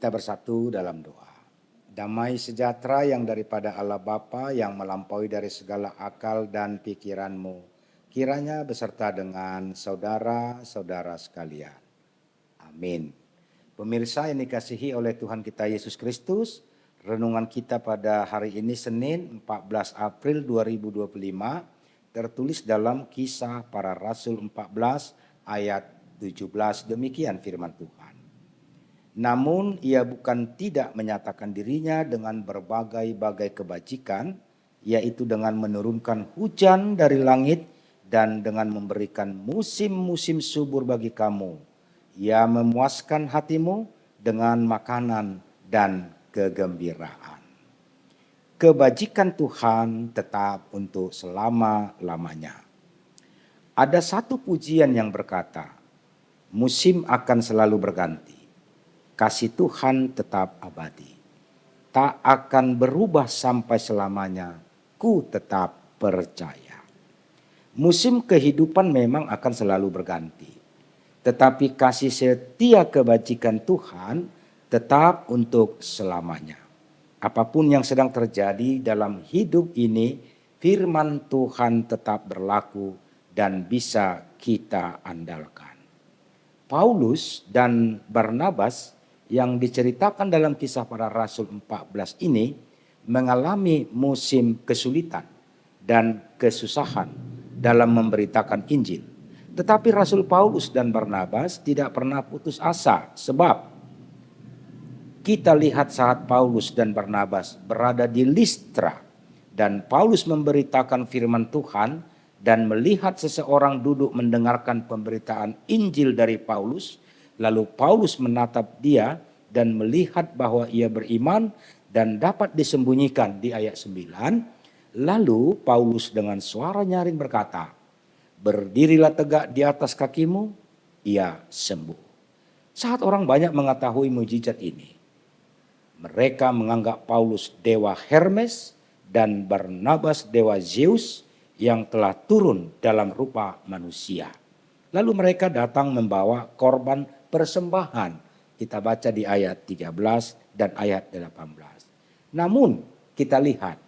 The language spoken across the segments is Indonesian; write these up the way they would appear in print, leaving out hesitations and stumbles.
Kita bersatu dalam doa. Damai sejahtera yang daripada Allah Bapa yang melampaui dari segala akal dan pikiranmu, kiranya beserta dengan saudara-saudara sekalian. Amin. Pemirsa yang dikasihi oleh Tuhan kita Yesus Kristus, renungan kita pada hari ini Senin 14 April 2025 tertulis dalam Kisah Para Rasul 14 ayat 17, demikian firman Tuhan. Namun ia bukan tidak menyatakan dirinya dengan berbagai-bagai kebajikan, yaitu dengan menurunkan hujan dari langit dan dengan memberikan musim-musim subur bagi kamu. Ia memuaskan hatimu dengan makanan dan kegembiraan. Kebajikan Tuhan tetap untuk selama-lamanya. Ada satu pujian yang berkata, musim akan selalu berganti. Kasih Tuhan tetap abadi. Tak akan berubah sampai selamanya. Ku tetap percaya. Musim kehidupan memang akan selalu berganti. Tetapi kasih setia kebajikan Tuhan tetap untuk selamanya. Apapun yang sedang terjadi dalam hidup ini, firman Tuhan tetap berlaku dan bisa kita andalkan. Paulus dan Barnabas yang diceritakan dalam Kisah Para Rasul 14 ini mengalami musim kesulitan dan kesusahan dalam memberitakan Injil. Tetapi Rasul Paulus dan Barnabas tidak pernah putus asa, sebab kita lihat saat Paulus dan Barnabas berada di Listra dan Paulus memberitakan firman Tuhan dan melihat seseorang duduk mendengarkan pemberitaan Injil dari Paulus. Lalu Paulus menatap dia dan melihat bahwa ia beriman dan dapat disembunyikan di ayat 9. Lalu Paulus dengan suara nyaring berkata, berdirilah tegak di atas kakimu, ia sembuh. Saat orang banyak mengetahui mujizat ini, mereka menganggap Paulus dewa Hermes dan Barnabas dewa Zeus yang telah turun dalam rupa manusia. Lalu mereka datang membawa korban persembahan. Kita baca di ayat 13 dan ayat 18. Namun kita lihat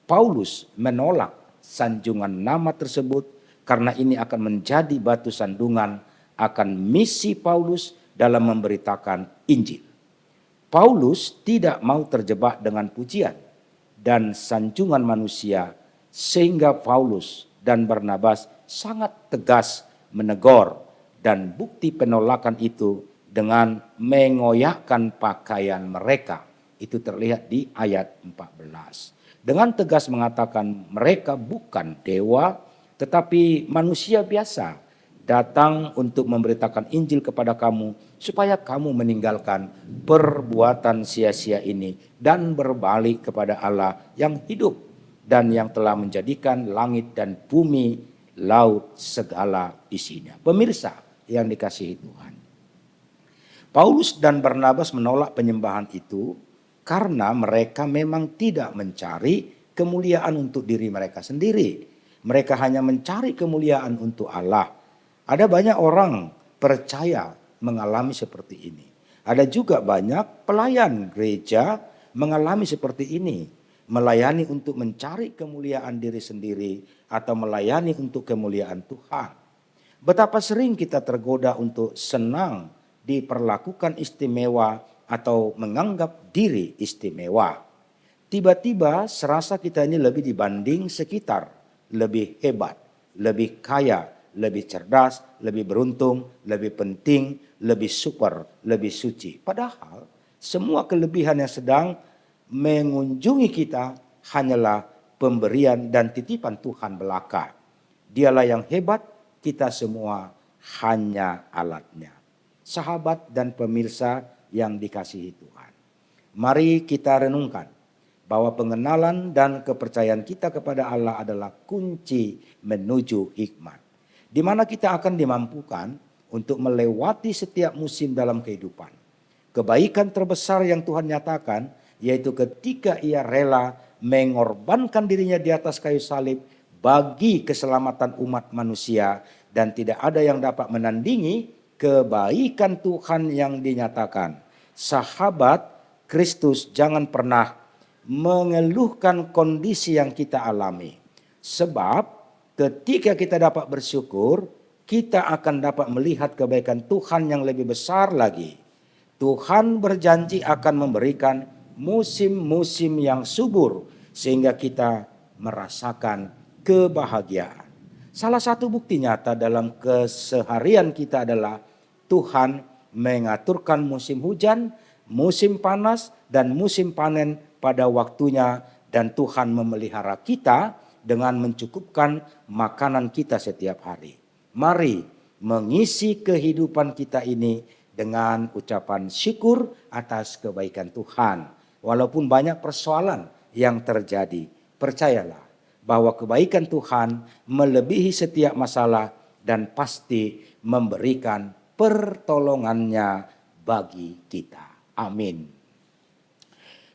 Paulus menolak sanjungan nama tersebut karena ini akan menjadi batu sandungan akan misi Paulus dalam memberitakan Injil. Paulus tidak mau terjebak dengan pujian dan sanjungan manusia sehingga Paulus dan Barnabas sangat tegas menegur dan bukti penolakan itu dengan mengoyakkan pakaian mereka. Itu terlihat di ayat 14. Dengan tegas mengatakan mereka bukan dewa tetapi manusia biasa datang untuk memberitakan Injil kepada kamu supaya kamu meninggalkan perbuatan sia-sia ini dan berbalik kepada Allah yang hidup dan yang telah menjadikan langit dan bumi, laut, segala isinya. Pemirsa yang dikasihi Tuhan. Paulus dan Barnabas menolak penyembahan itu karena mereka memang tidak mencari kemuliaan untuk diri mereka sendiri. Mereka hanya mencari kemuliaan untuk Allah. Ada banyak orang percaya mengalami seperti ini. Ada juga banyak pelayan gereja mengalami seperti ini. Melayani untuk mencari kemuliaan diri sendiri atau melayani untuk kemuliaan Tuhan. Betapa sering kita tergoda untuk senang diperlakukan istimewa atau menganggap diri istimewa. Tiba-tiba serasa kita ini lebih dibanding sekitar, lebih hebat, lebih kaya, lebih cerdas, lebih beruntung, lebih penting, lebih super, lebih suci. Padahal semua kelebihan yang sedang mengunjungi kita hanyalah pemberian dan titipan Tuhan belaka. Dialah yang hebat, kita semua hanya alatnya. Sahabat dan pemirsa yang dikasihi Tuhan. Mari kita renungkan bahwa pengenalan dan kepercayaan kita kepada Allah adalah kunci menuju hikmat. Di mana kita akan dimampukan untuk melewati setiap musim dalam kehidupan. Kebaikan terbesar yang Tuhan nyatakan yaitu ketika ia rela mengorbankan dirinya di atas kayu salib bagi keselamatan umat manusia dan tidak ada yang dapat menandingi kebaikan Tuhan yang dinyatakan. sahabat Kristus jangan pernah mengeluhkan kondisi yang kita alami. Sebab ketika kita dapat bersyukur, kita akan dapat melihat kebaikan Tuhan yang lebih besar lagi. Tuhan berjanji akan memberikan musim-musim yang subur sehingga kita merasakan kebahagiaan. Salah satu bukti nyata dalam keseharian kita adalah Tuhan mengaturkan musim hujan, musim panas, dan musim panen pada waktunya. Dan Tuhan memelihara kita dengan mencukupkan makanan kita setiap hari. Mari mengisi kehidupan kita ini dengan ucapan syukur atas kebaikan Tuhan. Walaupun banyak persoalan yang terjadi, percayalah bahwa kebaikan Tuhan melebihi setiap masalah dan pasti memberikan pertolongannya bagi kita. Amin.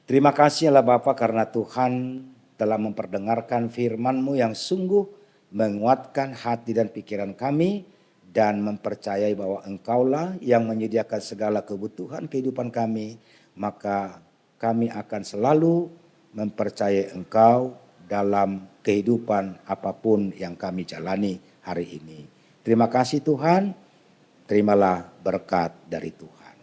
Terima kasih Allah Bapa karena Tuhan telah memperdengarkan firman-Mu yang sungguh menguatkan hati dan pikiran kami dan mempercayai bahwa Engkaulah yang menyediakan segala kebutuhan kehidupan kami, maka kami akan selalu mempercayai Engkau dalam kehidupan apapun yang kami jalani hari ini. Terima kasih Tuhan, terimalah berkat dari Tuhan.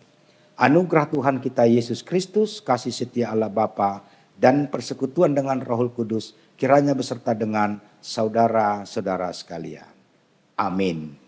Anugerah Tuhan kita Yesus Kristus, kasih setia Allah Bapa, dan persekutuan dengan Roh Kudus kiranya beserta dengan saudara-saudara sekalian. Amin.